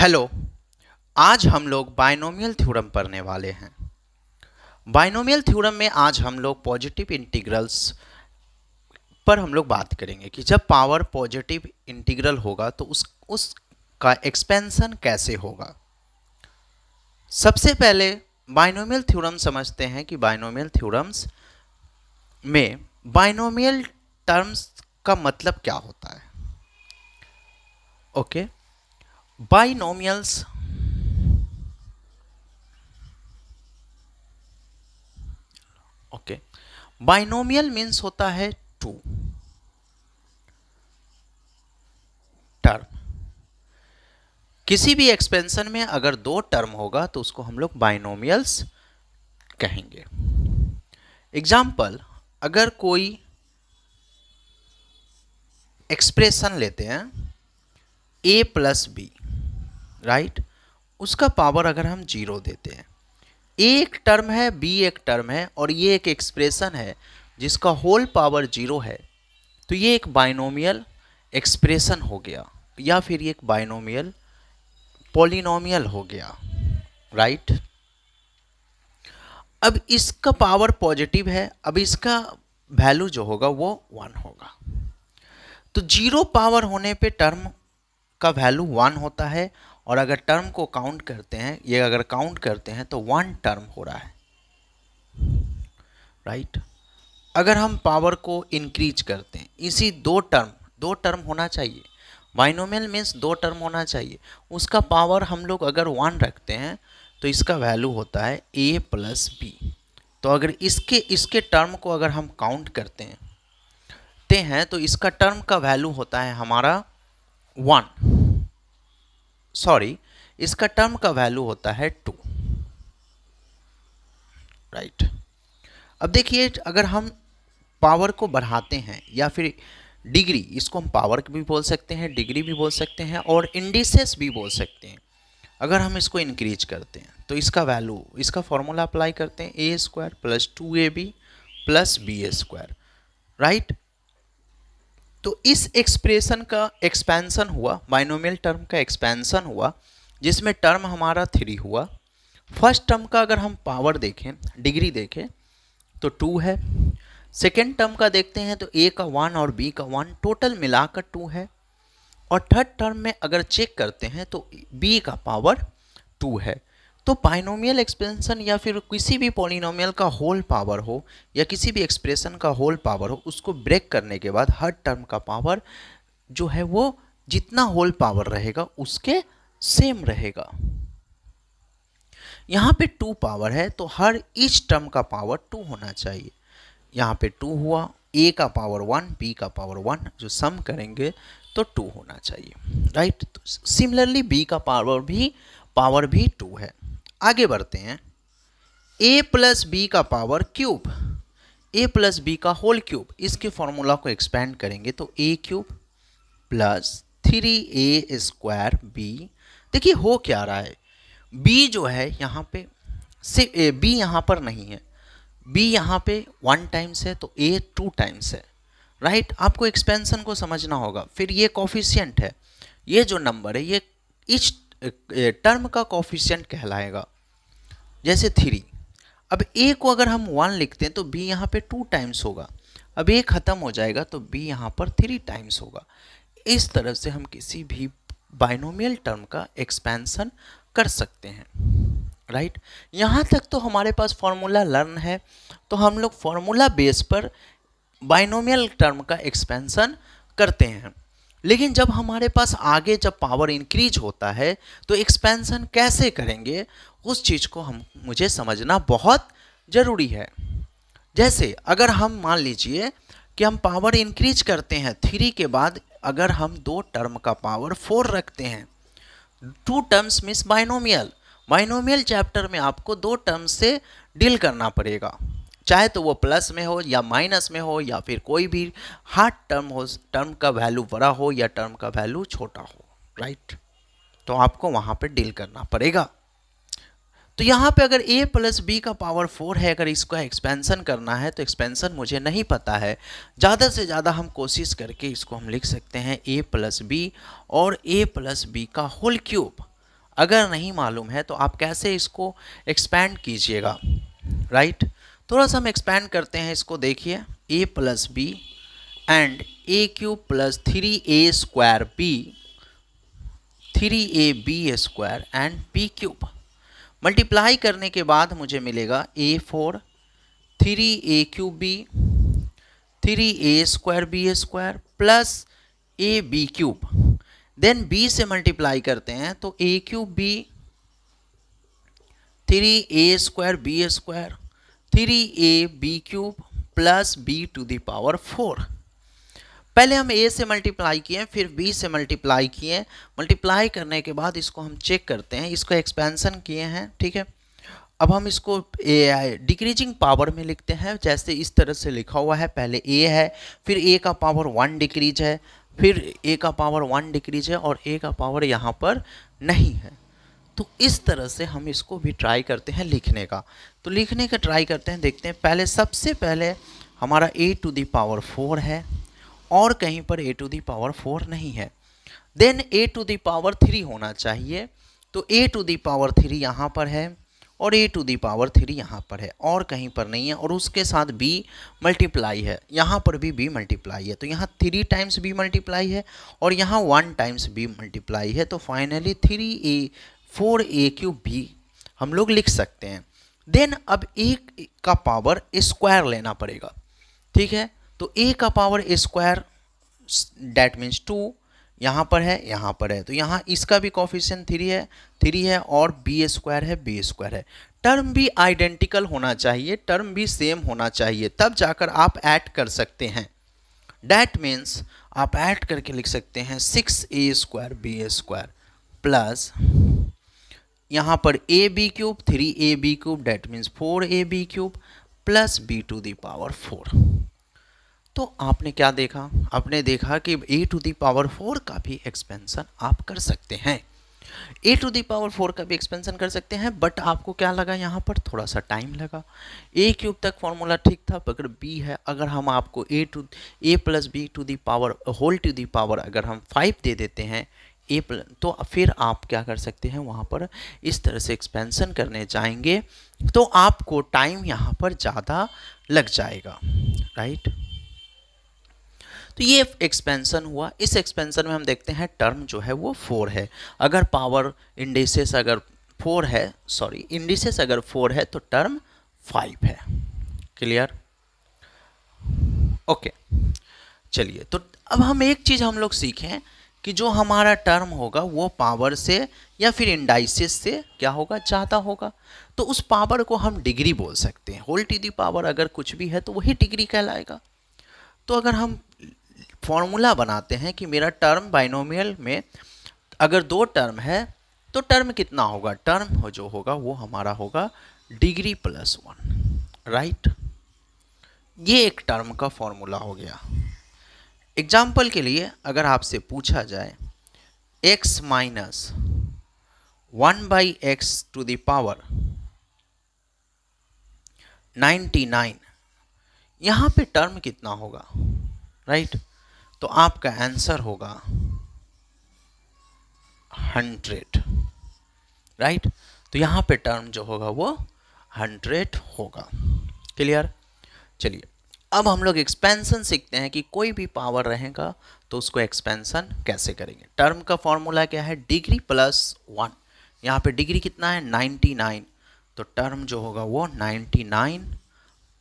Hello. आज हम लोग बाइनोमियल थ्योरम पढ़ने वाले हैं। बाइनोमियल थ्योरम में आज हम लोग पॉजिटिव इंटीग्रल्स पर हम लोग बात करेंगे कि जब पावर पॉजिटिव इंटीग्रल होगा तो उसका एक्सपेंशन कैसे होगा। सबसे पहले बाइनोमियल थ्योरम समझते हैं कि बाइनोमियल थ्योरम्स में बाइनोमियल टर्म्स का मतलब क्या होता है। ओके, बाइनोमियल्स बाइनोमियल मीन्स होता है टू टर्म। किसी भी एक्सपेंशन में अगर दो टर्म होगा तो उसको हम लोग बाइनोमियल्स कहेंगे। एग्जाम्पल, अगर कोई एक्सप्रेशन लेते हैं a प्लस बी, राइट, उसका पावर अगर हम जीरो देते हैं, a एक टर्म है, b एक टर्म है और ये एक एक्सप्रेशन है जिसका होल पावर जीरो है, तो ये एक बाइनोमियल एक्सप्रेशन हो गया या फिर ये एक बाइनोमियल पॉलिनोमियल हो गया, राइट। अब इसका पावर पॉजिटिव है, अब इसका वैल्यू जो होगा वो 1 होगा। तो जीरो पावर होने पे टर्म का वैल्यू 1 होता है और अगर टर्म को काउंट करते हैं, ये अगर काउंट करते हैं तो 1 टर्म हो रहा है, राइट। अगर हम पावर को इंक्रीज करते हैं, इसी दो टर्म होना चाहिए, बाइनोमियल मीन्स दो टर्म होना चाहिए, उसका पावर हम लोग अगर 1 रखते हैं तो इसका वैल्यू होता है a प्लस बी। तो अगर इसके टर्म को अगर हम काउंट करते हैं तो इसका टर्म का वैल्यू होता है हमारा 1, सॉरी, इसका टर्म का वैल्यू होता है 2, राइट। अब देखिए, अगर हम पावर को बढ़ाते हैं या फिर डिग्री, इसको हम पावर भी बोल सकते हैं, डिग्री भी बोल सकते हैं और इंडिसेस भी बोल सकते हैं, अगर हम इसको इंक्रीज करते हैं तो इसका वैल्यू, इसका फॉर्मूला अप्लाई करते हैं A square plus 2ab plus B square, right. तो इस एक्सप्रेशन का एक्सपेंशन हुआ, बाइनोमियल टर्म का एक्सपेंशन हुआ, जिसमें टर्म हमारा 3 हुआ। फर्स्ट टर्म का अगर हम पावर देखें, डिग्री देखें तो 2 है। सेकेंड टर्म का देखते हैं तो a का 1 और b का 1, टोटल मिलाकर 2 है। और थर्ड टर्म में अगर चेक करते हैं तो b का पावर 2 है। तो बाइनोमियल एक्सपेंशन या फिर किसी भी पॉलिनोमियल का होल पावर हो या किसी भी एक्सप्रेशन का होल पावर हो, उसको ब्रेक करने के बाद हर टर्म का पावर जो है वो जितना होल पावर रहेगा उसके सेम रहेगा। यहाँ पे 2 पावर है तो हर ईच टर्म का पावर 2 होना चाहिए। यहाँ पे 2 हुआ, a का पावर 1, b का पावर 1, जो सम करेंगे तो 2 होना चाहिए, राइट। तो सिमिलरली b का पावर भी 2 है। आगे बढ़ते हैं, a प्लस बी का power cube, a plus B का होल क्यूब, इसके फॉर्मूला को एक्सपेंड करेंगे तो a cube plus 3a square b। देखिए हो क्या रहा है, b जो है यहाँ पे सिर्फ b यहाँ पर नहीं है, b यहाँ पे 1 टाइम्स है तो a 2 टाइम्स है, राइट। आपको एक्सपेंशन को समझना होगा। फिर ये कोफिशिएंट है, ये जो नंबर है ये इस टर्म का कोफिशिएंट कहलाएगा, जैसे 3। अब a को अगर हम 1 लिखते हैं तो b यहाँ पे 2 टाइम्स होगा, अब a खत्म हो जाएगा तो b यहाँ पर 3 टाइम्स होगा। इस तरह से हम किसी भी बाइनोमियल टर्म का एक्सपेंशन कर सकते हैं, राइट। यहाँ तक तो हमारे पास फॉर्मूला लर्न है, तो हम लोग फॉर्मूला बेस पर बाइनोमियल टर्म का एक्सपेंशन करते हैं। लेकिन जब हमारे पास आगे जब पावर इंक्रीज होता है तो एक्सपेंशन कैसे करेंगे, उस चीज़ को मुझे समझना बहुत ज़रूरी है। जैसे अगर हम मान लीजिए कि हम पावर इंक्रीज करते हैं 3 के बाद, अगर हम 2 टर्म का पावर 4 रखते हैं, 2 टर्म्स मीन्स बाइनोमियल चैप्टर में आपको 2 टर्म से डील करना पड़ेगा, चाहे तो वो प्लस में हो या माइनस में हो या फिर कोई भी हार्ड टर्म हो, टर्म का वैल्यू बड़ा हो या टर्म का वैल्यू छोटा हो, राइट। तो आपको वहाँ पे डील करना पड़ेगा। तो यहाँ पे अगर a प्लस बी का पावर 4 है, अगर इसका एक्सपेंशन करना है तो एक्सपेंशन मुझे नहीं पता है, ज़्यादा से ज़्यादा हम कोशिश करके इसको हम लिख सकते हैं a प्लस बी और a प्लस बी का होल क्यूब, अगर नहीं मालूम है तो आप कैसे इसको एक्सपैंड कीजिएगा, राइट। थोड़ा सा हम एक्सपैंड करते हैं इसको, देखिए a plus B and A cube plus 3a square B, 3ab square and b cube, multiply करने के बाद मुझे मिलेगा a4 3a cube b 3a square B square plus A B cube, then b से मल्टीप्लाई करते हैं तो a cube b 3a square B square 3ab cube plus b to the power 4। पहले हम a से मल्टीप्लाई किए फिर b से मल्टीप्लाई किए, मल्टीप्लाई करने के बाद इसको हम चेक करते हैं, इसको एक्सपेंशन किए हैं, ठीक है। अब हम इसको डिक्रीजिंग पावर में लिखते हैं, जैसे इस तरह से लिखा हुआ है, पहले a है फिर a का पावर 1 डिक्रीज है, फिर a का पावर 1 डिक्रीज है और a का पावर यहाँ पर नहीं है। तो इस तरह से हम इसको भी ट्राई करते हैं लिखने का। तो लिखने का ट्राई करते हैं, देखते हैं। पहले सबसे पहले हमारा a टू द पावर 4 है और कहीं पर a टू द पावर 4 नहीं है, then a to the power 3 होना चाहिए। तो a टू द पावर 3 यहाँ पर है और a टू द पावर 3 यहाँ पर है और कहीं पर नहीं है, और उसके साथ b मल्टीप्लाई है, यहाँ पर भी b मल्टीप्लाई है। तो यहाँ 3 टाइम्स b मल्टीप्लाई है और यहाँ 1 टाइम्स b मल्टीप्लाई है। तो फाइनली 4a क्यूब b हम लोग लिख सकते हैं। देन अब a का पावर स्क्वायर लेना पड़ेगा, ठीक है। तो a का पावर स्क्वायर डैट मीन्स 2 यहाँ पर है, यहाँ पर है, तो यहाँ इसका भी कोफिशिएंट 3 है और b स्क्वायर है। टर्म भी आइडेंटिकल होना चाहिए, टर्म भी सेम होना चाहिए, तब जाकर आप ऐड कर सकते हैं। डैट मीन्स आप ऐड करके लिख सकते हैं 6a square B square plus यहाँ पर a B cube 3ab cube that means 4ab cube plus b to the power 4। तो आपने क्या देखा, आपने देखा कि a टू द पावर 4 का भी एक्सपेंशन आप कर सकते हैं, a टू द पावर 4 का भी एक्सपेंशन कर सकते हैं। बट आपको क्या लगा, यहाँ पर थोड़ा सा टाइम लगा। a क्यूब तक फॉर्मूला ठीक था, अगर b है, अगर हम आपको a plus b to the power whole to the power अगर हम 5 दे देते हैं तो फिर आप क्या कर सकते हैं, वहाँ पर इस तरह से एक्सपेंशन करने जाएंगे तो आपको टाइम यहाँ पर ज़्यादा लग जाएगा, राइट। तो ये एक्सपेंशन हुआ। इस एक्सपेंशन में हम देखते हैं टर्म जो है वो 4 है। अगर पावर इंडिसेस अगर 4 है, सॉरी इंडिसेस अगर 4 है तो टर्म 5 है। क्लियर? ओके, चलिए। तो अब हम एक चीज़ हम लोग सीखें कि जो हमारा टर्म होगा वो पावर से या फिर इंडाइसिस से क्या होगा, ज़्यादा होगा। तो उस पावर को हम डिग्री बोल सकते हैं। होल टू दी पावर अगर कुछ भी है तो वही डिग्री कहलाएगा। तो अगर हम फॉर्मूला बनाते हैं कि मेरा टर्म बाइनोमियल में अगर 2 टर्म है तो टर्म कितना होगा, टर्म जो होगा वो हमारा होगा डिग्री प्लस 1, राइट। ये एक टर्म का फॉर्मूला हो गया। एग्जाम्पल के लिए अगर आपसे पूछा जाए x minus 1/x to the power 99, यहाँ पे टर्म कितना होगा, राइट। तो आपका आंसर होगा 100, राइट। तो यहाँ पे टर्म जो होगा वो 100 होगा। क्लियर? चलिए, अब हम लोग एक्सपेंशन सीखते हैं कि कोई भी पावर रहेगा तो उसको एक्सपेंशन कैसे करेंगे। टर्म का फॉर्मूला क्या है, डिग्री प्लस 1। यहाँ पे डिग्री कितना है, 99। तो टर्म जो होगा वो 99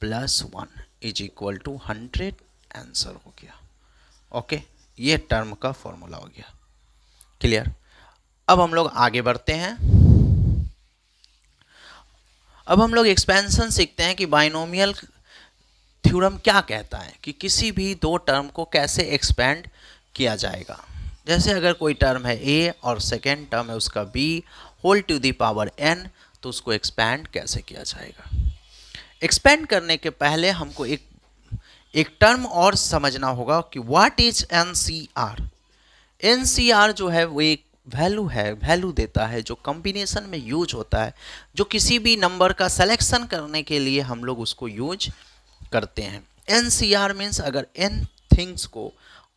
plus 1 is equal to 100, answer हो गया। ओके, ये टर्म का फॉर्मूला हो गया। क्लियर? अब हम लोग आगे बढ़ते हैं। अब हम लोग एक्सपेंशन सीखते हैं कि बाइनोमियल थ्योरम क्या कहता है कि किसी भी 2 टर्म को कैसे एक्सपेंड किया जाएगा। जैसे अगर कोई टर्म है a और सेकेंड टर्म है उसका b whole to the power n, तो उसको एक्सपेंड कैसे किया जाएगा। एक्सपेंड करने के पहले हमको एक टर्म और समझना होगा कि व्हाट इज NCR। NCR जो है वो एक वैल्यू है, वैल्यू देता है जो कॉम्बिनेशन में यूज होता है, जो किसी भी नंबर का सिलेक्शन करने के लिए हम लोग उसको यूज करते हैं। NCR मीन्स अगर n थिंग्स को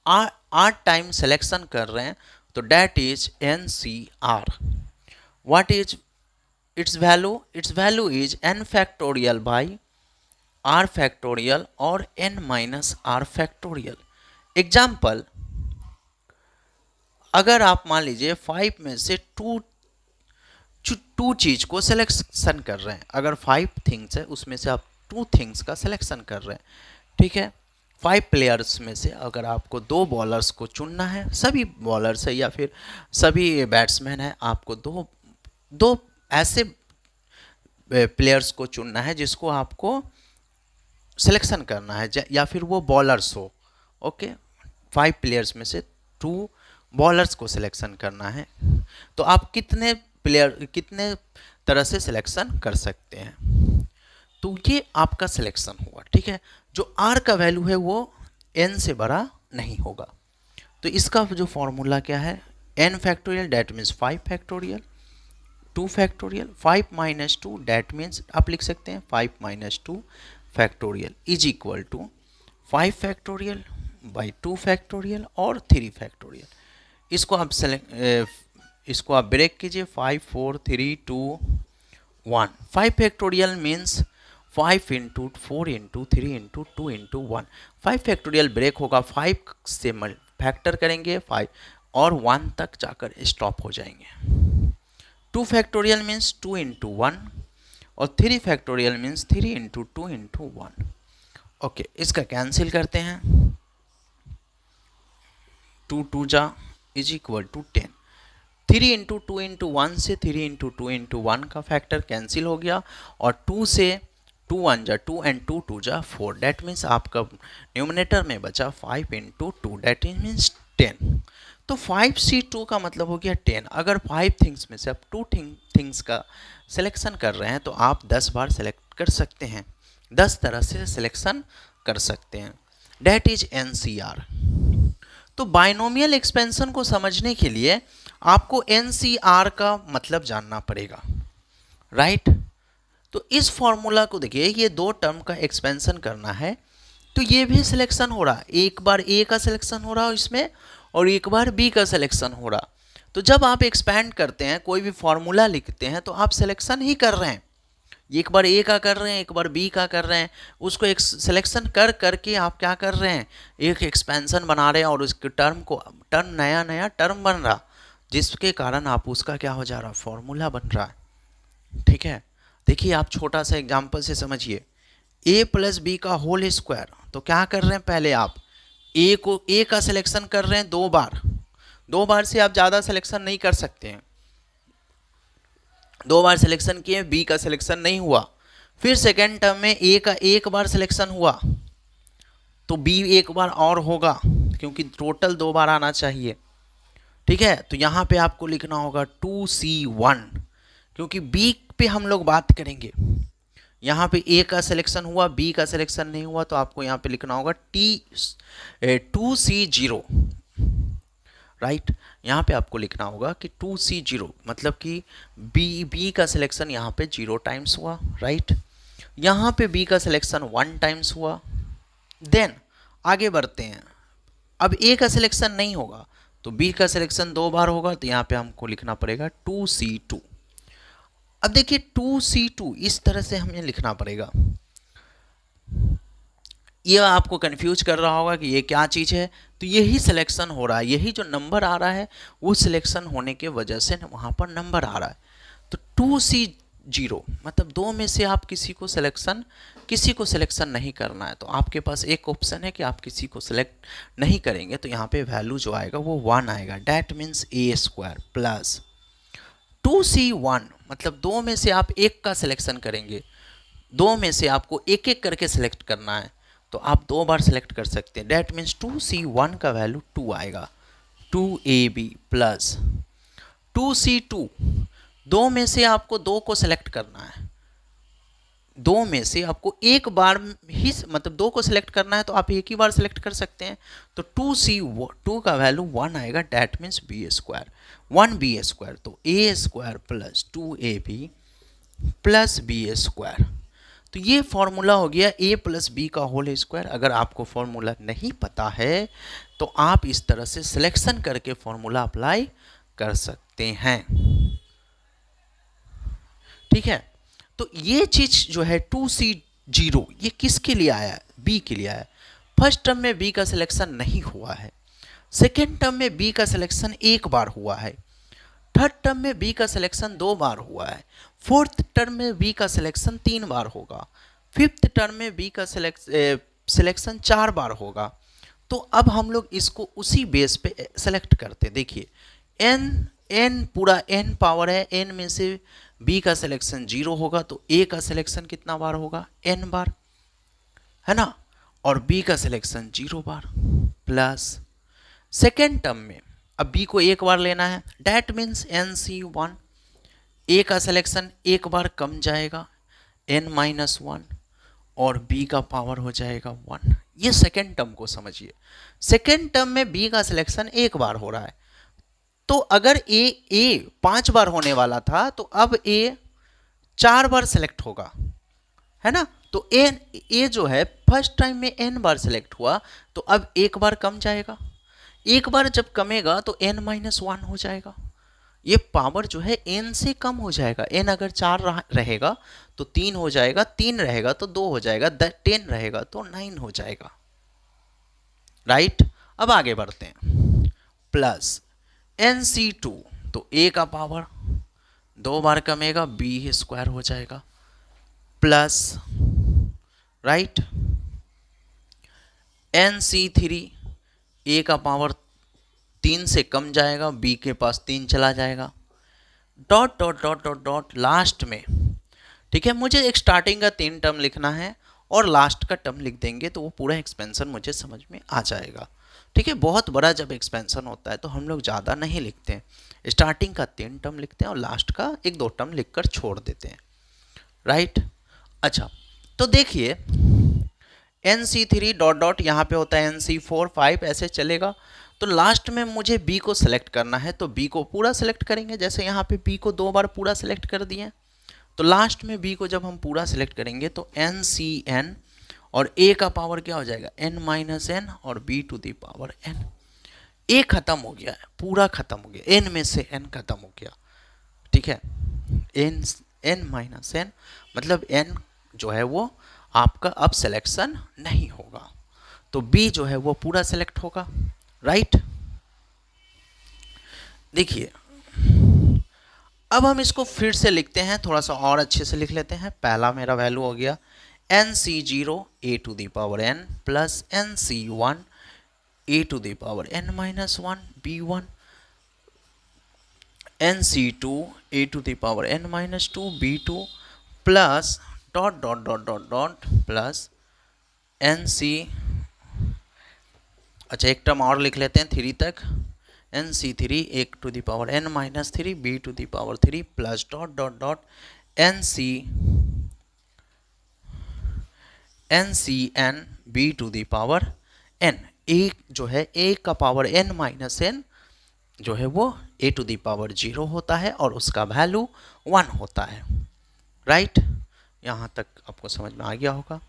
8 टाइम सिलेक्शन कर रहे हैं तो that is NCR। What is its value is n factorial by r factorial और n minus r factorial. Example, अगर आप मान लीजिए 5 में से टू चीज को सिलेक्शन कर रहे हैं, अगर 5 थिंग्स है उसमें से आप 2 थिंग्स का सिलेक्शन कर रहे हैं, ठीक है। 5 प्लेयर्स में से अगर आपको 2 बॉलर्स को चुनना है, सभी बॉलर्स है या फिर सभी बैट्समैन है, आपको दो ऐसे प्लेयर्स को चुनना है जिसको आपको सिलेक्शन करना है, या फिर वो बॉलर्स हो, ओके। 5 प्लेयर्स में से 2 बॉलर्स को सिलेक्शन करना है, तो आप कितने तरह से सिलेक्शन कर सकते हैं। तो ये आपका सिलेक्शन हुआ, ठीक है। जो आर का वैल्यू है वो n से बड़ा नहीं होगा, तो इसका जो फॉर्मूला क्या है, n factorial that means 5 factorial 2 factorial 5 minus 2 that means आप लिख सकते हैं 5 minus 2 factorial is equal to 5 factorial by 2 factorial और 3 फैक्टोरियल। इसको आप ब्रेक कीजिए, 5 4 3 2 1। 5 factorial means 5 into 4 into 3 into 2 into 1। 5 factorial break होगा, 5 से फैक्टर करेंगे 5 और 1 तक जाकर स्टॉप हो जाएंगे। 2 फैक्टोरियल मीन्स 2 इंटू 1 और 3 factorial means 3 into 2 into 1। Okay, इसका कैंसिल करते हैं, 2 2 जा is equal to 10। 3 into 2 into 1 से 3 इंटू 2 इंटू 1 का फैक्टर कैंसिल हो गया, और 2 से 2 1 जा 2 एंड 2 2 जा 4। डेट मीन्स आपका न्यूमिनेटर में बचा 5 इंटू 2 डेट मीन्स 10। तो 5C2 का मतलब हो गया 10। अगर 5 थिंग्स में से आप 2 थिंग्स का सिलेक्शन कर रहे हैं तो आप 10 बार सेलेक्ट कर सकते हैं, 10 तरह से सिलेक्शन कर सकते हैं। That is NCR। तो बाइनोमियल एक्सपेंशन को समझने के लिए आपको NCR का मतलब जानना पड़ेगा, राइट। तो इस फॉर्मूला को देखिए, ये 2 टर्म का एक्सपेंशन करना है, तो ये भी सिलेक्शन हो रहा, एक बार A का सिलेक्शन हो रहा इसमें और एक बार B का सिलेक्शन हो रहा। तो जब आप एक्सपैंड करते हैं, कोई भी फॉर्मूला लिखते हैं, तो आप सिलेक्शन ही कर रहे हैं, एक बार A का कर रहे हैं, एक बार B का कर रहे हैं, उसको एक सिलेक्शन कर करके आप क्या कर रहे हैं, एक एक्सपेंशन बना रहे हैं और उसके टर्म नया नया टर्म बन रहा, जिसके कारण आप उसका क्या हो जा रहा, फॉर्मूला बन रहा है, ठीक है। देखिए आप छोटा सा एग्जांपल से समझिए, A प्लस B का होल स्क्वायर। तो क्या कर रहे हैं, पहले आप A का सिलेक्शन कर रहे हैं 2 बार से आप ज़्यादा सिलेक्शन नहीं कर सकते हैं। 2 बार सिलेक्शन किए, B का सिलेक्शन नहीं हुआ, फिर सेकेंड टर्म में A का 1 बार सिलेक्शन हुआ, तो B 1 बार और होगा, क्योंकि टोटल 2 बार आना चाहिए, ठीक है। तो यहाँ पे आपको लिखना होगा 2C1, क्योंकि B पे हम लोग बात करेंगे। यहाँ पे A का सिलेक्शन हुआ, B का सिलेक्शन नहीं हुआ, तो आपको यहाँ पे लिखना होगा 2C0, राइट। यहाँ पे आपको लिखना होगा कि 2C0 मतलब कि B का सिलेक्शन यहाँ पे 0 टाइम्स हुआ, राइट। यहाँ पे B का सिलेक्शन 1 टाइम्स हुआ। देन आगे बढ़ते हैं, अब A का सिलेक्शन नहीं होगा तो B का सिलेक्शन 2 बार होगा, तो यहाँ पे हमको लिखना पड़ेगा 2C2। अब देखिए 2C2 इस तरह से हमें लिखना पड़ेगा। ये आपको कंफ्यूज कर रहा होगा कि ये क्या चीज़ है, तो यही सिलेक्शन हो रहा है, यही जो नंबर आ रहा है वो सिलेक्शन होने के वजह से वहाँ पर नंबर आ रहा है। तो 2C0 मतलब 2 में से आप किसी को सिलेक्शन नहीं करना है, तो आपके पास एक ऑप्शन है कि आप किसी को सिलेक्ट नहीं करेंगे, तो यहाँ पे वैल्यू जो आएगा वो 1 आएगा। That means A² plus 2C1 मतलब 2 में से आप एक का सिलेक्शन करेंगे, 2 में से आपको एक एक करके सिलेक्ट करना है, तो आप 2 बार सिलेक्ट कर सकते हैं। डेट मीन्स 2C1 का वैल्यू 2 आएगा, 2AB प्लस 2C2 2 में से आपको 2 को सिलेक्ट करना है, 2 में से आपको एक बार ही मतलब 2 को सिलेक्ट करना है, तो आप एक ही बार सिलेक्ट कर सकते हैं, तो 2C2 का वैल्यू 1 आएगा। डेट मीन्स B², 1B², तो A² plus 2AB plus B²। तो ये फॉर्मूला हो गया A प्लस B का होल स्क्वायर। अगर आपको फॉर्मूला नहीं पता है तो आप इस तरह से सिलेक्शन करके फॉर्मूला अप्लाई कर सकते हैं। ठीक है। तो ये चीज जो है 2C0 ये किसके लिए आया है, बी के लिए आया है। फर्स्ट टर्म में बी का सिलेक्शन नहीं हुआ है, सेकेंड टर्म में बी का सिलेक्शन एक बार हुआ है, थर्ड टर्म में बी का सिलेक्शन 2 बार हुआ है, फोर्थ टर्म में बी का सिलेक्शन 3 बार होगा, फिफ्थ टर्म में बी का सिलेक्शन 4 बार होगा। तो अब हम लोग इसको उसी बेस पे सेलेक्ट करते हैं। देखिए एन पूरा एन पावर है, एन में से बी का सिलेक्शन 0 होगा तो ए का सिलेक्शन कितना बार होगा, एन बार, है ना, और बी का सिलेक्शन 0 बार, प्लस सेकेंड टर्म में अब बी को एक बार लेना है, डैट मीन्स NC1, ए का सिलेक्शन एक बार कम जाएगा N-1 और बी का पावर हो जाएगा 1। ये सेकेंड टर्म को समझिए। सेकेंड टर्म में बी का सिलेक्शन एक बार हो रहा है, तो अगर ए 5 बार होने वाला था तो अब ए 4 बार सेलेक्ट होगा, है ना। तो ए जो है फर्स्ट टाइम में n बार सेलेक्ट हुआ तो अब एक बार कम जाएगा, एक बार जब कमेगा तो N-1 हो जाएगा। ये पावर जो है n से कम हो जाएगा, n अगर 4 रहेगा तो 3 हो जाएगा, 3 रहेगा तो 2 हो जाएगा, 10 रहेगा तो 9 हो जाएगा, राइट। अब आगे बढ़ते हैं, प्लस NC2 तो a का पावर 2 बार कमेगा, b स्क्वायर हो जाएगा, प्लस राइट NC3 ए का पावर 3 से कम जाएगा, बी के पास 3 चला जाएगा, dot dot dot dot dot last में, ठीक है। मुझे एक स्टार्टिंग का 3 टर्म लिखना है और लास्ट का टर्म लिख देंगे तो वो पूरा एक्सपेंशन मुझे समझ में आ जाएगा, ठीक है। बहुत बड़ा जब एक्सपेंशन होता है तो हम लोग ज़्यादा नहीं लिखते हैं, स्टार्टिंग का 3 टर्म लिखते हैं और लास्ट का 1-2 टर्म लिखकर छोड़ देते हैं, राइट। अच्छा तो देखिए NC3 डॉट डॉट यहाँ पे होता है NC4 5 ऐसे चलेगा। तो लास्ट में मुझे B को सेलेक्ट करना है तो B को पूरा सेलेक्ट करेंगे, जैसे यहाँ पे B को 2 बार पूरा सेलेक्ट कर दिए, तो लास्ट में B को जब हम पूरा सेलेक्ट करेंगे तो NCN और A का पावर क्या हो जाएगा N-N और B to the power N। A खत्म हो गया है, पूरा खत्म हो गया, N में से N खत्म हो गया, ठीक है। N-N मतलब N जो है वो आपका अब सिलेक्शन नहीं होगा, तो B जो है वो पूरा सेलेक्ट होगा, राइट। देखिए अब हम इसको फिर से लिखते हैं, थोड़ा सा और अच्छे से लिख लेते हैं। पहला मेरा वैल्यू हो गया NC0 a to the power n plus NC1 a to the power n-1 B1, NC2 a to the power n-2 B2 plus dot dot dot dot dot plus NC, अच्छा एक टर्म और लिख लेते हैं 3 तक, NC3 एक to the power n-3 B to the power 3 plus dot dot dot NCN B to the power n। एक जो है a का पावर n-n जो है वो a टू दी पावर 0 होता है और उसका वैल्यू 1 होता है, राइट। यहाँ तक आपको समझ में आ गया होगा।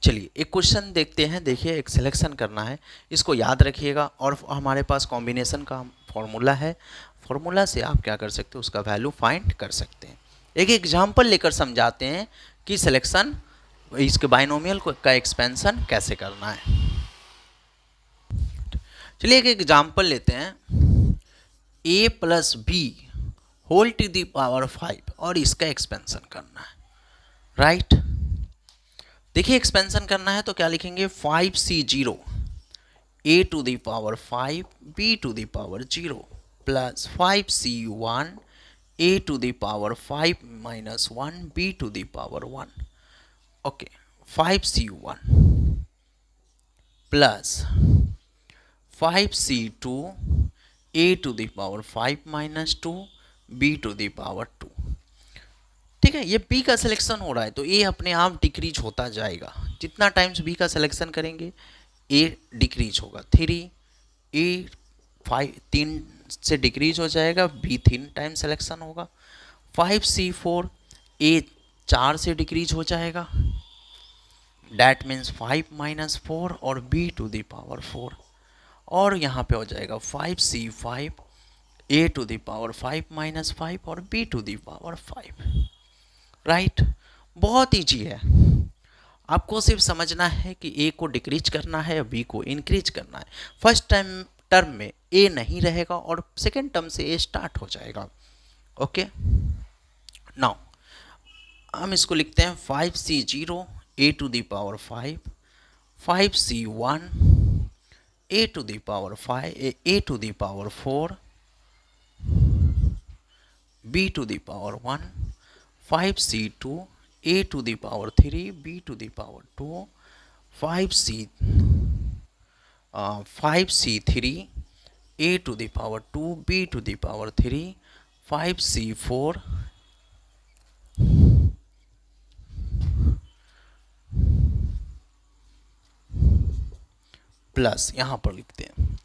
चलिए एक क्वेश्चन देखते हैं। देखिए एक सिलेक्शन करना है, इसको याद रखिएगा, और हमारे पास कॉम्बिनेशन का फॉर्मूला है, फॉर्मूला से आप क्या कर सकते हो उसका वैल्यू फाइंड कर सकते हैं। एक एग्जांपल लेकर समझाते हैं कि सिलेक्शन इसके बाइनोमियल का एक्सपेंशन कैसे करना है। चलिए एक एग्जांपल लेते हैं, a plus b whole to the power 5 और इसका एक्सपेंशन करना है, राइट। देखिए एक्सपेंशन करना है तो क्या लिखेंगे 5C0 a to the power 5 b to the power 0 plus 5C1 a to the power 5 minus 1 b to the power 1, okay 5C1 plus 5C2 a to the power 5 minus 2 b to the power 2, ठीक है। ये B का selection हो रहा है तो A अपने आप डिक्रीज होता जाएगा, जितना टाइम्स B का सिलेक्शन करेंगे A डिक्रीज होगा, 3 से डिक्रीज हो जाएगा, B 3 टाइम सिलेक्शन होगा, 5C4 A 4 से डिक्रीज हो जाएगा, डैट मीन्स 5 माइनस 4 और B टू दी पावर 4, और यहाँ पे हो जाएगा 5C5 A to the power 5 माइनस 5 और B to the power 5, right. बहुत ईजी है, आपको सिर्फ समझना है कि ए को डिक्रीज करना है या बी को इंक्रीज करना है। फर्स्ट टाइम टर्म में ए नहीं रहेगा और सेकेंड टर्म से ए स्टार्ट हो जाएगा। ओके, नाउ हम इसको लिखते हैं 5c0 a to the power 5, 5c1 a to the power 5, a to the power 4, b to the power 1, 5c2 a to the power 3, b to the power 2, 5c3 a to the power 2, b to the power 3, 5c4 plus यहाँ पर लिखते हैं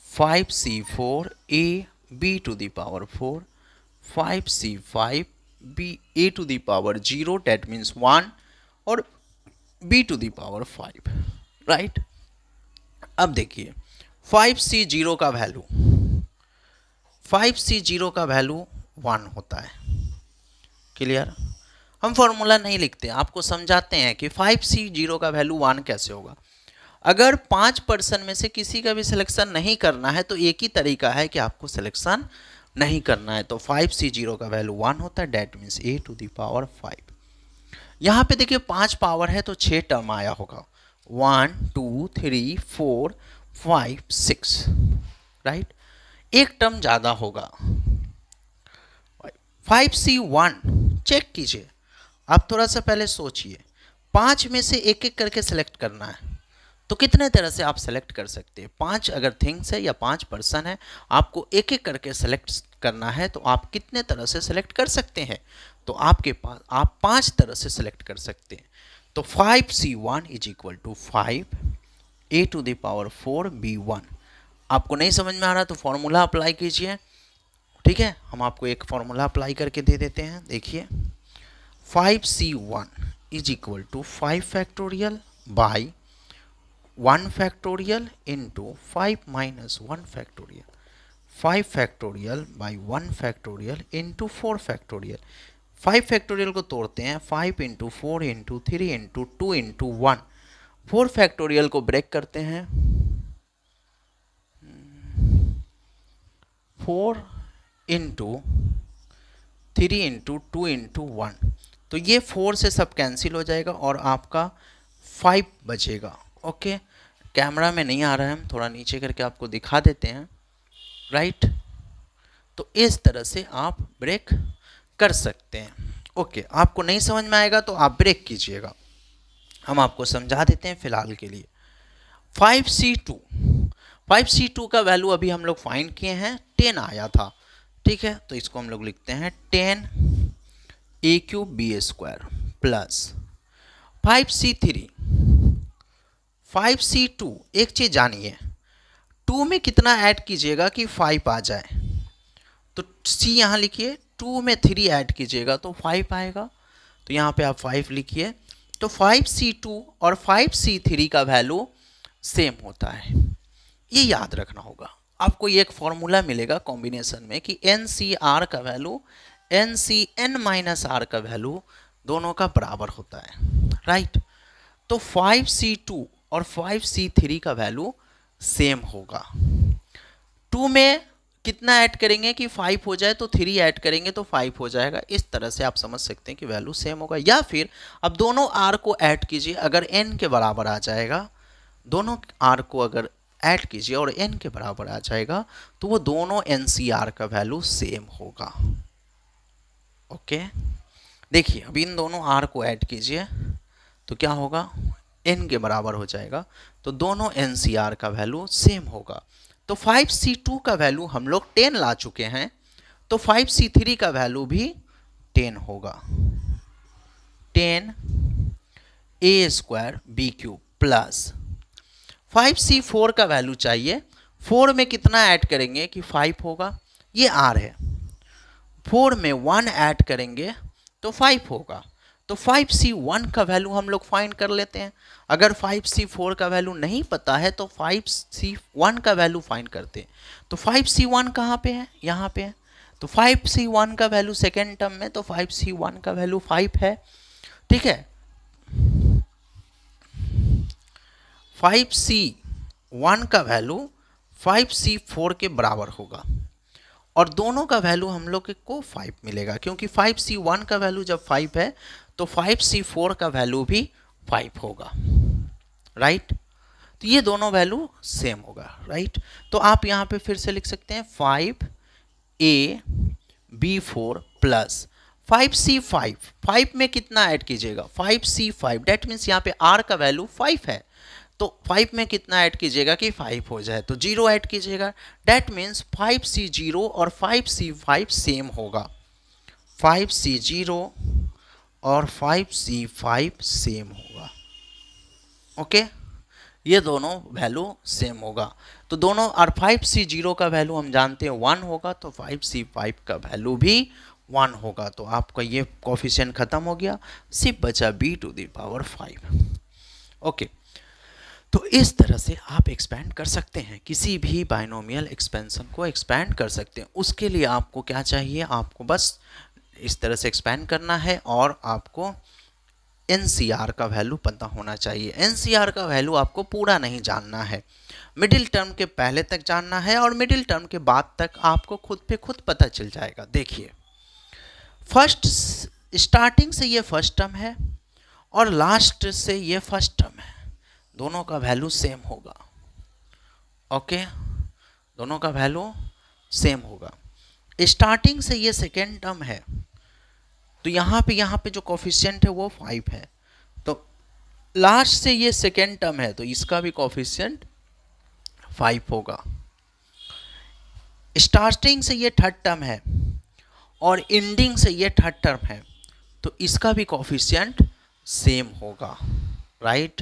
5c4 a b to the power 4, 5c5 b a to the power 0 that means 1 और b to the power 5, right. अब देखिए 5c0 का value 1 होता है। क्लियर, हम फॉर्मूला नहीं लिखते, आपको समझाते हैं कि 5c0 का वैल्यू 1 कैसे होगा। अगर 5% में से किसी का भी सिलेक्शन नहीं करना है तो एक ही तरीका है कि आपको सिलेक्शन नहीं करना है, तो 5c0 का वैल्यू 1 होता है, that means a to the power 5। यहाँ पे देखिए 5 पावर है तो 6 टर्म आया होगा, 1 2 3 4 5 6, राइट। एक टर्म ज़्यादा होगा 5c1। चेक कीजिए, आप थोड़ा सा पहले सोचिए, 5 में से एक एक करके सेलेक्ट करना है तो कितने तरह से आप सेलेक्ट कर सकते हैं। 5 अगर थिंग्स है या 5 पर्सन है, आपको एक एक करके सेलेक्ट करना है तो आप कितने तरह से सेलेक्ट कर सकते हैं, तो आपके पास आप 5 तरह से सेलेक्ट कर सकते हैं। तो 5c1 is equal to 5 a to the power 4 b1। आपको नहीं समझ में आ रहा तो फॉर्मूला अप्लाई कीजिए, ठीक है। हम आपको एक फॉर्मूला अप्लाई करके दे देते हैं, देखिए 5c1 is equal to 5 factorial by 1 factorial into 5 minus 1 factorial, 5 factorial by 1 factorial into 4 factorial. 5 factorial को तोड़ते हैं, 5 into 4 into 3 into 2 into 1। 4 factorial को ब्रेक करते हैं, 4 इंटू 3 इंटू 2 इंटू 1, तो ये 4 से सब कैंसिल हो जाएगा और आपका 5 बचेगा। ओके, कैमरा में नहीं आ रहा है, हम थोड़ा नीचे करके आपको दिखा देते हैं, राइट। तो इस तरह से आप ब्रेक कर सकते हैं। ओके, आपको नहीं समझ में आएगा तो आप ब्रेक कीजिएगा, हम आपको समझा देते हैं फिलहाल के लिए। 5c2 का वैल्यू अभी हम लोग फाइंड किए हैं, 10 आया था, ठीक है। तो इसको हम लोग लिखते हैं 10 a cube b square plus 5c2। एक चीज़ जानिए, 2 में कितना ऐड कीजिएगा कि 5 आ जाए, तो c यहाँ लिखिए, 2 में 3 ऐड कीजिएगा तो 5 आएगा, तो यहाँ पे आप 5 लिखिए। तो 5c2 और 5c3 का वैल्यू सेम होता है, ये याद रखना होगा। आपको ये एक फॉर्मूला मिलेगा कॉम्बिनेशन में कि NCR का वैल्यू NCN माइनस R का वैल्यू दोनों का बराबर होता है, राइट। तो 5c2 और 5c3 का वैल्यू सेम होगा। 2 में कितना ऐड करेंगे कि 5 हो जाए, तो 3 ऐड करेंगे तो 5 हो जाएगा। इस तरह से आप समझ सकते हैं कि वैल्यू सेम होगा। या फिर अब दोनों R को ऐड कीजिए, अगर N के बराबर आ जाएगा, दोनों R को अगर ऐड कीजिए और N के बराबर आ जाएगा तो वो दोनों NCR का वैल्यू सेम होगा। ओके, देखिए अब इन दोनों R को ऐड कीजिए तो क्या होगा, N के बराबर हो जाएगा, तो दोनों NCR का वैल्यू सेम होगा। तो 5c2 का वैल्यू हम लोग 10 ला चुके हैं, तो 5c3 का वैल्यू भी 10 होगा, 10 a square b cube plus 5c4 का वैल्यू चाहिए। 4 में कितना ऐड करेंगे कि 5 होगा, ये R है, 4 में 1 ऐड करेंगे तो 5 होगा। तो 5c1 का वैल्यू हम लोग फाइंड कर लेते हैं। अगर 5c4 का वैल्यू नहीं पता है तो 5c1 का वैल्यू फाइंड करते हैं। तो 5c1 कहाँ पे है, यहाँ पे है, तो 5C1 का वैल्यू सेकेंड टर्म में, तो 5C1 का वैल्यू 5 है, ठीक है। 5C1 का वैल्यू 5C4 के बराबर होगा और दोनों का वैल्यू हम लोग को 5 मिलेगा, क्योंकि 5C1 का वैल्यू जब 5 है तो 5C4 का वैल्यू भी 5 होगा, राइट। तो ये दोनों वैल्यू सेम होगा, राइट। तो आप यहाँ पे फिर से लिख सकते हैं 5AB4 प्लस 5C5, 5 में कितना ऐड कीजिएगा 5C5, डेट मीन्स यहाँ पे R का वैल्यू 5 है, तो 5 में कितना ऐड कीजिएगा कि 5 हो जाए, तो 0 ऐड कीजिएगा, डेट मीन्स 5C0 और 5C5 सेम होगा, 5C0 और 5C5 सेम होगा, ओके। ये दोनों वैल्यू सेम होगा, तो दोनों, और 5C0 का वैल्यू हम जानते हैं 1 होगा, तो 5C5 का वैल्यू भी 1 होगा। तो आपका ये कोफिशिएंट खत्म हो गया, सिर्फ बचा b⁵ ओके। तो इस तरह से आप एक्सपेंड कर सकते हैं, किसी भी बाइनोमियल एक्सपेंशन को एक्सपेंड कर सकते हैं। उसके लिए आपको क्या चाहिए, आपको बस इस तरह से एक्सपेंड करना है और आपको NCR का वैल्यू पता होना चाहिए। NCR का वैल्यू आपको पूरा नहीं जानना है, मिडिल टर्म के पहले तक जानना है और मिडिल टर्म के बाद तक आपको खुद पे खुद पता चल जाएगा। देखिए, फर्स्ट स्टार्टिंग से ये फर्स्ट टर्म है और लास्ट से ये फर्स्ट टर्म है, दोनों का वैल्यू सेम होगा, ओके, दोनों का वैल्यू सेम होगा। स्टार्टिंग से ये सेकेंड टर्म है, तो यहाँ पे जो कोफिशिएंट है वो 5 है, तो लास्ट से ये सेकेंड टर्म है, तो इसका भी कोफिशिएंट 5 होगा। स्टार्टिंग से ये थर्ड टर्म है और एंडिंग से ये थर्ड टर्म है, तो इसका भी कोफिशिएंट सेम होगा, राइट।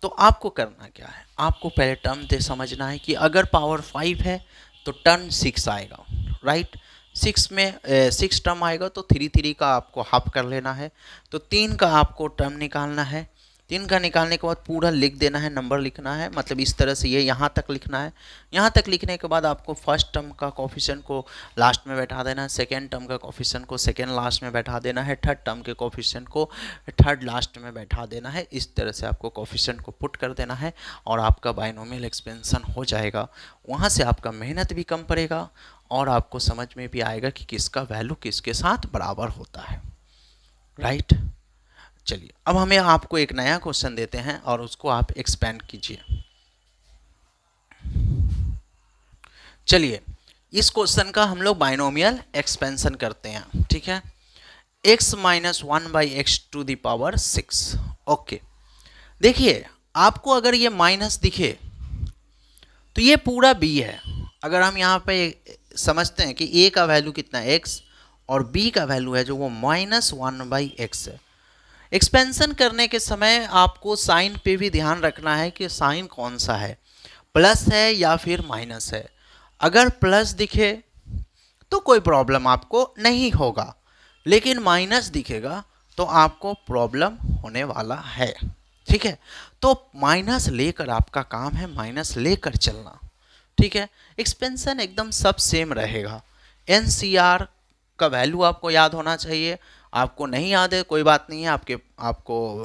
तो आपको करना क्या है, आपको पहले टर्म दे समझना है कि अगर पावर 5 है तो टर्म 6 आएगा, राइट। 6 में 6 टर्म आएगा तो 3 का आपको हाफ कर लेना है, तो 3 का आपको टर्म निकालना है, 3 का निकालने के बाद पूरा लिख देना है, नंबर लिखना है, मतलब इस तरह से ये यहाँ तक लिखना है। यहाँ तक लिखने के बाद आपको फर्स्ट टर्म का कोफिशिएंट को लास्ट में बैठा देना है, सेकेंड टर्म का कोफिशिएंट को सेकेंड लास्ट में बैठा देना है, थर्ड टर्म के कोफिशिएंट को थर्ड लास्ट में बैठा देना है। इस तरह से आपको कोफिशिएंट को पुट कर देना है और आपका बाइनोमियल एक्सपेंशन हो जाएगा। वहाँ से आपका मेहनत भी कम पड़ेगा और आपको समझ में भी आएगा कि किसका वैल्यू किसके साथ बराबर होता है, राइट। चलिए, अब हमें आपको एक नया क्वेश्चन देते हैं और उसको आप एक्सपेंड कीजिए। चलिए, इस क्वेश्चन का हम लोग बाइनोमियल एक्सपेंशन करते हैं, ठीक है। x - 1/x⁶, okay. देखिए, आपको अगर ये माइनस दिखे तो ये पूरा b है। अगर हम यहाँ पे समझते हैं कि a का वैल्यू कितना है x और b का वैल्यू है जो वो -1/x है। एक्सपेंशन करने के समय आपको साइन पे भी ध्यान रखना है कि साइन कौन सा है, प्लस है या फिर माइनस है। अगर प्लस दिखे तो कोई प्रॉब्लम आपको नहीं होगा, लेकिन माइनस दिखेगा तो आपको प्रॉब्लम होने वाला है, ठीक है। तो माइनस लेकर आपका काम है, माइनस लेकर चलना, ठीक है। एक्सपेंशन एकदम सब सेम रहेगा। NCR का वैल्यू आपको याद होना चाहिए, आपको नहीं याद है कोई बात नहीं है, आपको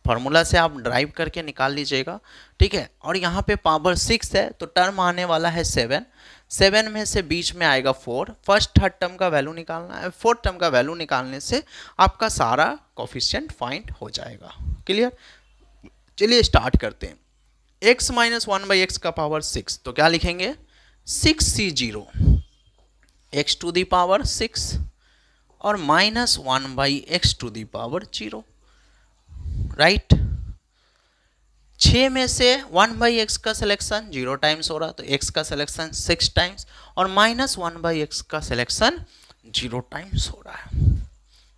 फार्मूला से आप ड्राइव करके निकाल लीजिएगा, ठीक है। और यहाँ पे पावर 6 है तो टर्म आने वाला है 7, 7 में से बीच में आएगा 4, फर्स्ट थर्ड टर्म का वैल्यू निकालना है, फोर्थ टर्म का वैल्यू निकालने से आपका सारा कोफिशिएंट फाइंड हो जाएगा, क्लियर। चलिए स्टार्ट करते हैं। x - 1/x⁶, तो क्या लिखेंगे 6C0 x⁶ और -1/x⁴, राइट। 6 में से 1/x का सिलेक्शन 0 टाइम्स हो रहा, तो x का सिलेक्शन 6 टाइम्स और -1/x का सिलेक्शन 0 टाइम्स हो रहा है,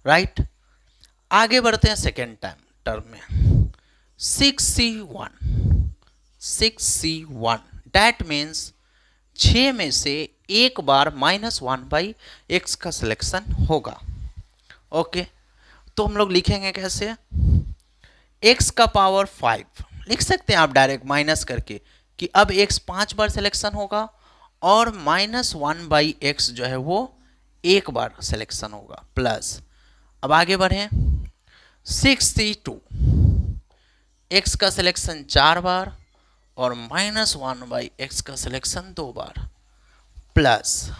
राइट। आगे बढ़ते हैं सेकेंड टर्म में 6C1, डैट मीन्स 6 में से एक बार -1/x का सिलेक्शन होगा, ओके। तो हम लोग लिखेंगे कैसे, x का पावर 5 लिख सकते हैं आप डायरेक्ट माइनस करके कि अब x 5 बार सिलेक्शन होगा और -1/x जो है वो एक बार सिलेक्शन होगा प्लस। अब आगे बढ़ें, 6c2 x का सिलेक्शन 4 बार और -1/x का सिलेक्शन 2 बार प्लस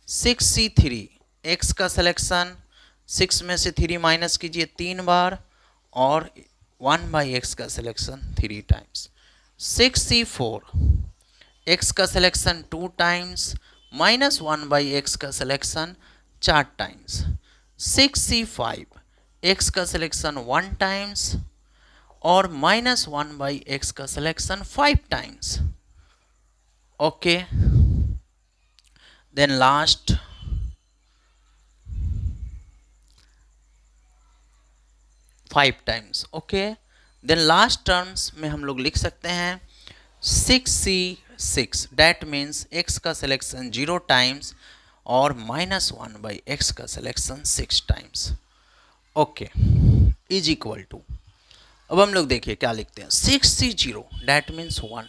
6c3 x का सिलेक्शन 6 में से 3 माइनस कीजिए 3 बार और 1/x का सिलेक्शन 3 टाइम्स। 6c4 x का सिलेक्शन 2 टाइम्स -1/x का सिलेक्शन 4 टाइम्स। 6c5 x का सिलेक्शन 1 टाइम्स और -1/x का selection 5 times. Okay, then last five times. Okay, then last terms में हम लोग लिख सकते हैं 6c6 डैट मीन्स x का सिलेक्शन 0 टाइम्स और -1/x का selection 6 times. Okay, is equal to, अब हम लोग देखिए क्या लिखते हैं, 6c0 डैट मीन्स 1।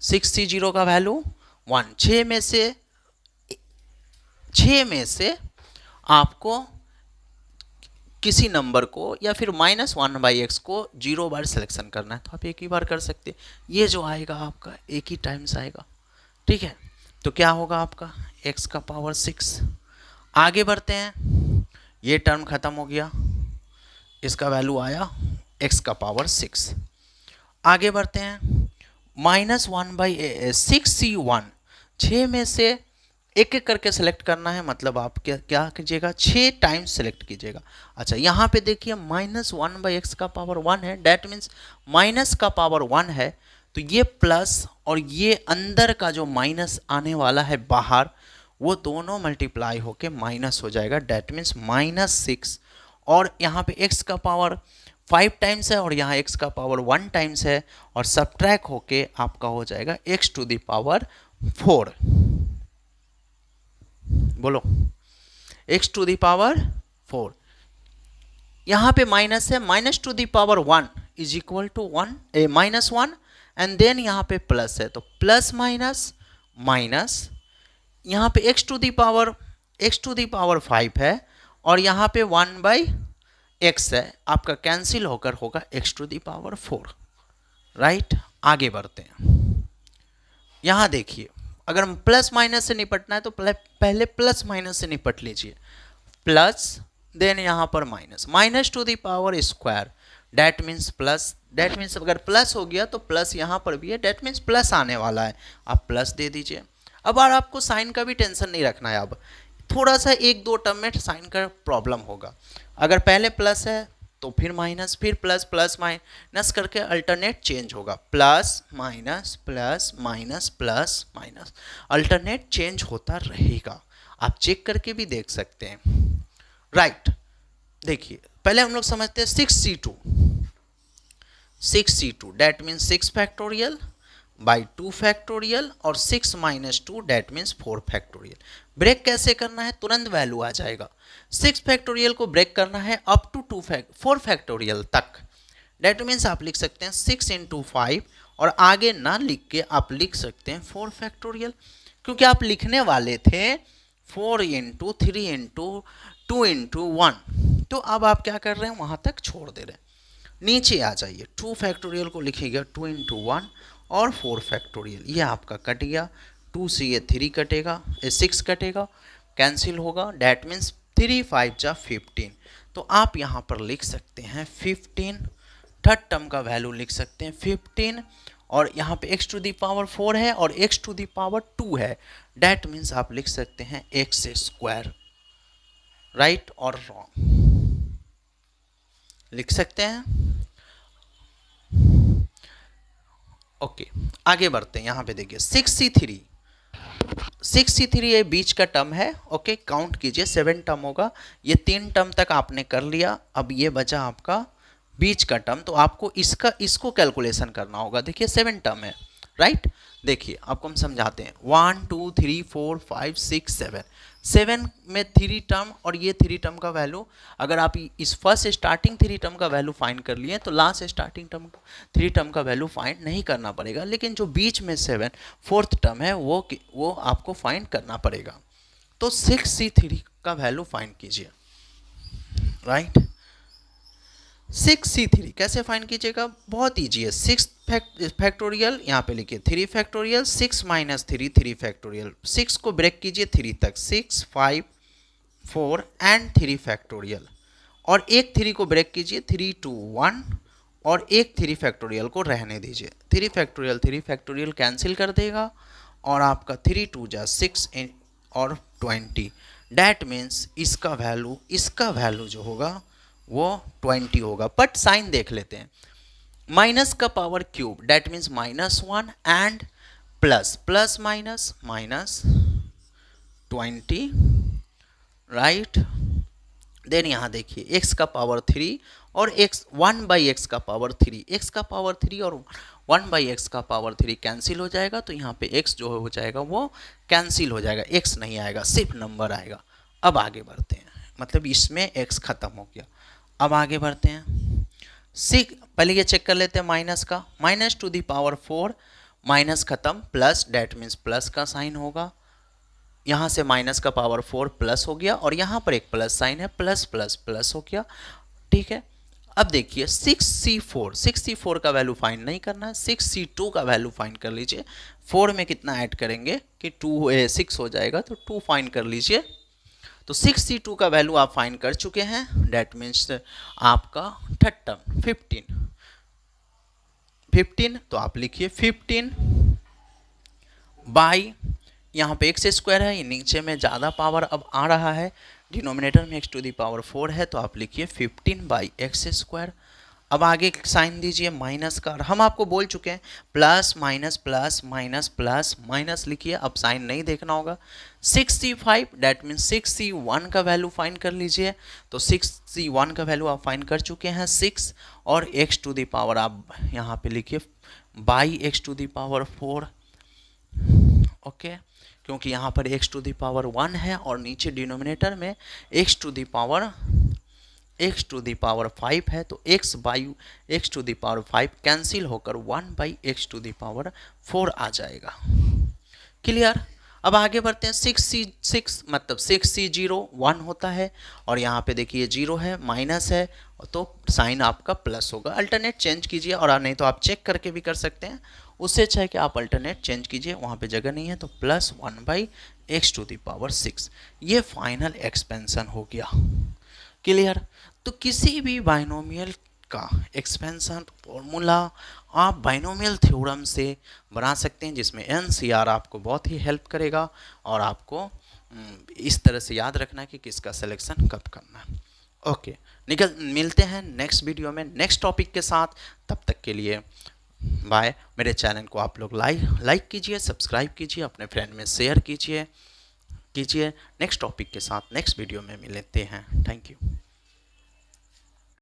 6c0 का वैल्यू 1। 6 में से आपको किसी नंबर को या फिर -1/x को 0 बार सिलेक्शन करना है तो आप एक ही बार कर सकते हैं। ये जो आएगा आपका एक ही टाइम्स आएगा, ठीक है। तो क्या होगा आपका x का पावर 6। आगे बढ़ते हैं, ये टर्म खत्म हो गया, इसका वैल्यू आया x का पावर 6। आगे बढ़ते हैं, -1/6c1 6 में से एक एक करके सेलेक्ट करना है, मतलब आप क्या कीजिएगा 6 टाइम्स सेलेक्ट कीजिएगा। अच्छा, यहाँ पे देखिए -1/x का पावर 1 है, डैट मीन्स माइनस का पावर 1 है, तो ये प्लस और ये अंदर का जो माइनस आने वाला है बाहर, वो दोनों मल्टीप्लाई होके माइनस हो जाएगा, डैट मीन्स -6। और यहाँ पे x का पावर 5 टाइम्स है और यहाँ x का पावर 1 टाइम्स है, और सब्ट्रैक्ट होके आपका हो जाएगा x टू द पावर 4। बोलो, x टू द पावर 4। यहाँ पे माइनस है, minus to the power 1 is equal to -1 and then यहाँ पे प्लस है, तो प्लस माइनस माइनस, यहाँ पे x टू द पावर 5 है और यहाँ पे 1/x है, आपका कैंसिल होकर होगा x to the power 4, right. आगे बढ़ते हैं, यहाँ देखिए अगर हम प्लस माइनस से निपटना है तो पहले प्लस माइनस से निपट लीजिए, प्लस देन यहाँ पर minus, minus to the power square that means plus, that means अगर प्लस हो गया तो प्लस यहाँ पर भी है, डैट मीन्स प्लस आने वाला है, आप प्लस दे दीजिए। अब और आपको साइन का भी टेंशन नहीं रखना है, अब थोड़ा सा 1-2 टर्म में साइन का प्रॉब्लम होगा, अगर पहले प्लस है तो फिर माइनस, फिर प्लस, प्लस माइनस करके अल्टरनेट चेंज होगा, plus minus plus minus plus minus, alternate change होता रहेगा, आप चेक करके भी देख सकते हैं, राइट। देखिए पहले हम लोग समझते हैं 6c2 that means 6 factorial by 2 factorial और 6 minus 2 that means 4 factorial. Break कैसे करना है, तुरंत वैल्यू आ जाएगा। 6 फैक्टोरियल को ब्रेक करना है अप टू 4 फैक्टोरियल तक, डैट मीन्स आप लिख सकते हैं 6 × 5 और आगे ना लिख के आप लिख सकते हैं 4 फैक्टोरियल, क्योंकि आप लिखने वाले थे 4 × 3 × 2 × 1, तो अब आप क्या कर रहे हैं वहाँ तक छोड़ दे रहे हैं, नीचे आ जाइए, 2 फैक्टोरियल को लिखिएगा 2 × 1 और 4 फैक्टोरियल, ये आपका कट गया, 2 से ये 3 कटेगा, 6 कटेगा, कैंसिल होगा, डैट मीन्स 3 × 5 = 15, तो आप यहाँ पर लिख सकते हैं 15, थर्ड टर्म का वैल्यू लिख सकते हैं 15, और यहाँ पे x टू द पावर 4 है और x टू द पावर 2 है, डैट मीन्स आप लिख सकते हैं x², राइट और रॉन्ग लिख सकते हैं। ओके, आगे बढ़ते हैं, यहाँ पे देखिए 6c3 ये बीच का टर्म है, ओके, काउंट कीजिए 7 टर्म होगा, ये 3 टर्म तक आपने कर लिया, अब ये बचा आपका बीच का टर्म, तो आपको इसको कैलकुलेशन करना होगा। देखिए 7 टर्म है, राइट। देखिए आपको हम समझाते हैं, 1 2 3 4 5 6 7, 7 में 3 टर्म और ये 3 टर्म का वैल्यू, अगर आप इस फर्स्ट स्टार्टिंग 3 टर्म का वैल्यू फाइंड कर लिए तो लास्ट स्टार्टिंग टर्म 3 टर्म का वैल्यू फाइंड नहीं करना पड़ेगा, लेकिन जो बीच में 7 फोर्थ टर्म है वो आपको फाइंड करना पड़ेगा। तो 6C3 का वैल्यू फाइंड कीजिए, राइट। 6C3 कैसे फाइंड कीजिएगा, बहुत ईजी है। 6 फैक्टोरियल यहाँ पे लिखिए 3 फैक्टोरियल, 6 माइनस 3 3 फैक्टोरियल, 6 को ब्रेक कीजिए 3 तक, 6 5 4 एंड 3 फैक्टोरियल, और एक 3 को ब्रेक कीजिए 3 2 1 और एक 3 फैक्टोरियल को रहने दीजिए। 3 फैक्टोरियल कैंसिल कर देगा और आपका 3 2 जा 6 और 20, डैट मीन्स इसका वैल्यू जो होगा वो 20 होगा। बट साइन देख लेते हैं, माइनस का power cube that means -1 and plus minus -20, right. Then यहाँ देखिए x का पावर 3 और x 1/x का पावर 3, x का पावर 3 और 1/x का पावर 3 कैंसिल हो जाएगा, तो यहाँ पे x जो हो जाएगा वो कैंसिल हो जाएगा, x नहीं आएगा, सिर्फ नंबर आएगा। अब आगे बढ़ते हैं, मतलब इसमें x खत्म हो गया। अब आगे बढ़ते हैं, पहले ये चेक कर लेते हैं माइनस का, -4 माइनस खत्म, प्लस डैट मीन्स प्लस का साइन होगा, यहाँ से माइनस का पावर 4 प्लस हो गया और यहाँ पर एक प्लस साइन है, प्लस प्लस प्लस हो गया, ठीक है। अब देखिए 6C4 का वैल्यू फाइंड नहीं करना है, 6C2 का वैल्यू फाइंड कर लीजिए। 4 में कितना ऐड करेंगे कि 6 हो जाएगा, तो 2 फाइंड कर लीजिए। तो 6C2 का वैल्यू आप फाइंड कर चुके हैं, डैट मीन्स आपका थर्ड टर्म 15, तो आप लिखिए 15 बाई, यहाँ पे x² है, ये नीचे में ज़्यादा पावर अब आ रहा है, डिनोमिनेटर में x⁴ है, तो आप लिखिए 15/x²। अब आगे साइन दीजिए माइनस का, हम आपको बोल चुके हैं plus minus plus minus plus minus लिखिए, अब साइन नहीं देखना होगा। 6C5 डैट मीन्स 6C1 का वैल्यू फाइंड कर लीजिए, तो 6C1 का वैल्यू आप फाइंड कर चुके हैं 6, और x⁴ आप यहाँ पे लिखिए बाई x⁴, ओके, क्योंकि यहाँ पर x⁴ 1 है और नीचे डिनोमिनेटर में x⁵ है, तो x/x⁵ कैंसिल होकर 1/x⁴ आ जाएगा। क्लियर। अब आगे बढ़ते हैं, 6C6 मतलब 6C0 1 होता है, और यहाँ पे देखिए 0 है, माइनस है, तो साइन आपका प्लस होगा। अल्टरनेट चेंज कीजिए, और नहीं तो आप चेक करके भी कर सकते हैं, उससे अच्छा है कि आप अल्टरनेट चेंज कीजिए, वहाँ पे जगह नहीं है, तो प्लस 1/x⁴। ये फाइनल एक्सपेंशन हो गया। क्लियर। तो किसी भी बाइनोमियल का एक्सपेंशन फॉर्मूला आप बाइनोमियल थ्योरम से बना सकते हैं, जिसमें NCR आपको बहुत ही हेल्प करेगा, और आपको इस तरह से याद रखना है कि किसका सिलेक्शन कब करना है। ओके, मिलते हैं नेक्स्ट वीडियो में नेक्स्ट टॉपिक के साथ, तब तक के लिए बाय। मेरे चैनल को आप लोग लाइक कीजिए, सब्सक्राइब कीजिए, अपने फ्रेंड में शेयर कीजिए। नेक्स्ट टॉपिक के साथ नेक्स्ट वीडियो में मिलते हैं। Thank you.